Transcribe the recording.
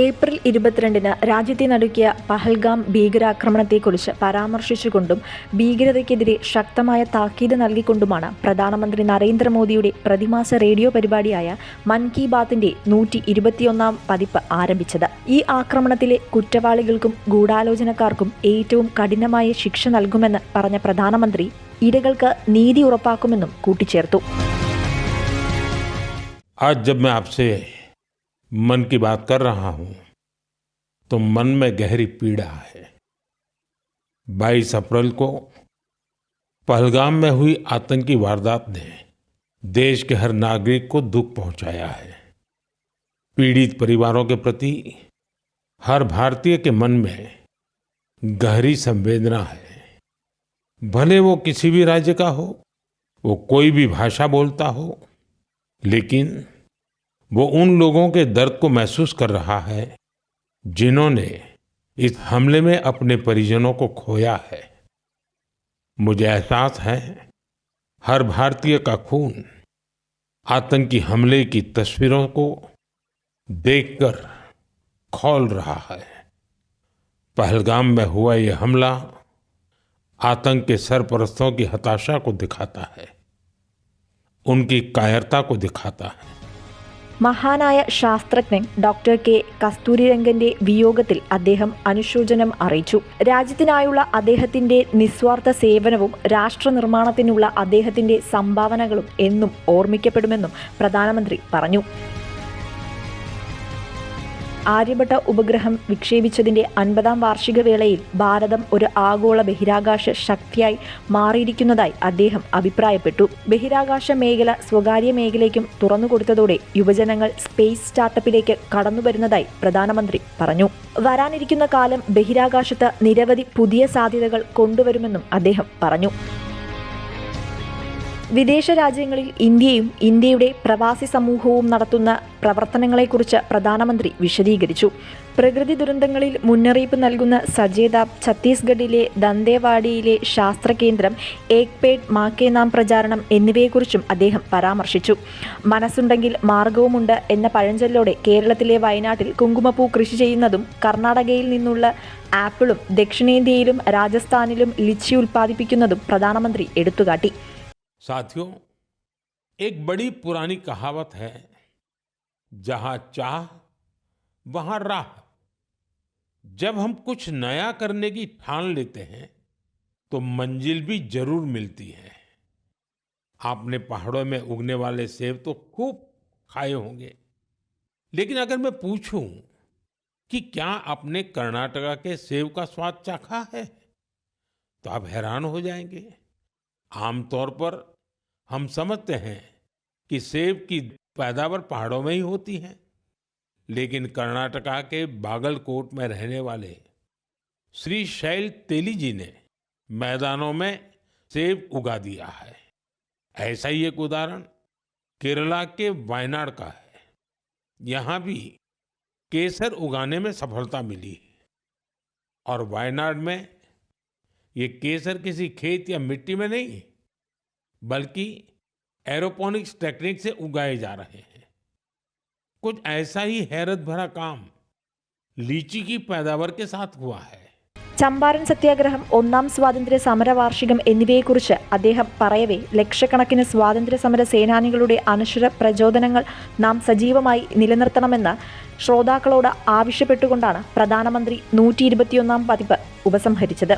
April 22-ന് രാജ്യത്തെ നടുക്കിയ പഹൽഗാം ഭീകരാക്രമണത്തെക്കുറിച്ച് പരാമർശിച്ചുകൊണ്ടും ഭീകരതയ്ക്കെതിരെ ശക്തമായ താക്കീത് നൽകിക്കൊണ്ടുമാണ് പ്രധാനമന്ത്രി നരേന്ദ്രമോദിയുടെ പ്രതിമാസ റേഡിയോ പരിപാടിയായ മൻ കി ബാത്തിന്റെ 121-ാം പതിപ്പ് ആരംഭിച്ചത്. ഈ ആക്രമണത്തിലെ കുറ്റവാളികൾക്കും ഗൂഢാലോചനക്കാർക്കും ഏറ്റവും കഠിനമായ ശിക്ഷ നൽകുമെന്ന് പറഞ്ഞ പ്രധാനമന്ത്രി ഇരകൾക്ക് നീതി ഉറപ്പാക്കുമെന്നും കൂട്ടിച്ചേർത്തു. मन की बात कर रहा हूं तो मन में गहरी पीड़ा है। 22 अप्रैल को पहलगाम में हुई आतंकी वारदात ने देश के हर नागरिक को दुख पहुंचाया है। पीड़ित परिवारों के प्रति हर भारतीय के मन में गहरी संवेदना है। भले वो किसी भी राज्य का हो, वो कोई भी भाषा बोलता हो, लेकिन वो उन लोगों के दर्द को महसूस कर रहा है जिन्होंने इस हमले में अपने परिजनों को खोया है। मुझे एहसास है हर भारतीय का खून आतंकी हमले की तस्वीरों को देखकर खौल रहा है। पहलगाम में हुआ ये हमला आतंक के सरपरस्तों की हताशा को दिखाता है, उनकी कायरता को दिखाता है। മഹാനായ ശാസ്ത്രജ്ഞൻ ഡോക്ടർ കെ കസ്തൂരിരംഗന്റെ വിയോഗത്തിൽ അദ്ദേഹം അനുശോചനം അറിയിച്ചു. രാജ്യത്തിനായുള്ള അദ്ദേഹത്തിന്റെ നിസ്വാർത്ഥ സേവനവും രാഷ്ട്ര നിർമ്മാണത്തിനുള്ള അദ്ദേഹത്തിന്റെ സംഭാവനകളും എന്നും ഓർമ്മിക്കപ്പെടുമെന്നും പ്രധാനമന്ത്രി പറഞ്ഞു. ആര്യഭട്ട ഉപഗ്രഹം വിക്ഷേപിച്ചതിന്റെ 50-ാം വാർഷിക വേളയിൽ ഭാരതം ഒരു ആഗോള ബഹിരാകാശ ശക്തിയായി മാറിയിരിക്കുന്നതായി അദ്ദേഹം അഭിപ്രായപ്പെട്ടു. ബഹിരാകാശ മേഖല സ്വകാര്യ മേഖലയ്ക്കും തുറന്നുകൊടുത്തതോടെ യുവജനങ്ങൾ സ്പേസ് സ്റ്റാർട്ടപ്പിലേക്ക് കടന്നുവരുന്നതായി പ്രധാനമന്ത്രി പറഞ്ഞു. വരാനിരിക്കുന്ന കാലം ബഹിരാകാശത്ത് നിരവധി പുതിയ സാധ്യതകൾ കൊണ്ടുവരുമെന്നും അദ്ദേഹം പറഞ്ഞു. വിദേശ രാജ്യങ്ങളിൽ ഇന്ത്യയും ഇന്ത്യയുടെ പ്രവാസി സമൂഹവും നടത്തുന്ന പ്രവർത്തനങ്ങളെക്കുറിച്ച് പ്രധാനമന്ത്രി വിശദീകരിച്ചു. പ്രകൃതി ദുരന്തങ്ങളിൽ മുന്നറിയിപ്പ് നൽകുന്ന സജേതാബ്, ഛത്തീസ്ഗഡിലെ ദന്തേവാഡിയിലെ ശാസ്ത്രകേന്ദ്രം, ഏക് പേഡ് മാ കെ നാം പ്രചാരണം എന്നിവയെക്കുറിച്ചും അദ്ദേഹം പരാമർശിച്ചു. മനസ്സുണ്ടെങ്കിൽ മാർഗവുമുണ്ട് എന്ന പഴഞ്ചൊല്ലോടെ കേരളത്തിലെ വയനാട്ടിൽ കുങ്കുമപ്പൂ കൃഷി ചെയ്യുന്നതും കർണാടകയിൽ നിന്നുള്ള ആപ്പിളും ദക്ഷിണേന്ത്യയിലും രാജസ്ഥാനിലും ലിച്ചി ഉൽപ്പാദിപ്പിക്കുന്നതും പ്രധാനമന്ത്രി എടുത്തുകാട്ടി. साथियों, एक बड़ी पुरानी कहावत है, जहां चाह वहां राह। जब हम कुछ नया करने की ठान लेते हैं तो मंजिल भी जरूर मिलती है। आपने पहाड़ों में उगने वाले सेब तो खूब खाए होंगे, लेकिन अगर मैं पूछूं कि क्या आपने कर्नाटका के सेब का स्वाद चाखा है तो आप हैरान हो जाएंगे। आमतौर पर हम समझते हैं कि सेब की पैदावार पहाड़ों में ही होती है, लेकिन कर्नाटका के बागलकोट में रहने वाले श्री शैल तेली जी ने मैदानों में सेब उगा दिया है। ऐसा ही एक उदाहरण केरला के वायनाड का है। यहाँ भी केसर उगाने में सफलता मिली और वायनाड में ये केसर किसी खेत या मिट्टी में नहीं बल्कि एरोपोनिक्स टेक्निक से उगाए जा रहे हैं। कुछ ऐसा ही हैरत भरा काम लीची की पैदावार के साथ हुआ है. ചമ്പാരൻ സത്യാഗ്രഹം, 1-ാം സ്വാതന്ത്ര്യ സമര വാർഷികം എന്നിവയെക്കുറിച്ച് അദ്ദേഹം പറയവേ ലക്ഷക്കണക്കിന് സ്വാതന്ത്ര്യ സമര സേനാനികളുടെ അനശ്വര പ്രചോദനങ്ങൾ നാം സജീവമായി നിലനിർത്തണമെന്ന് ശ്രോതാക്കളോട് ആവശ്യപ്പെട്ടുകൊണ്ടാണ് പ്രധാനമന്ത്രി 121-ാം പതിപ്പ് ഉപസംഹരിച്ചത്.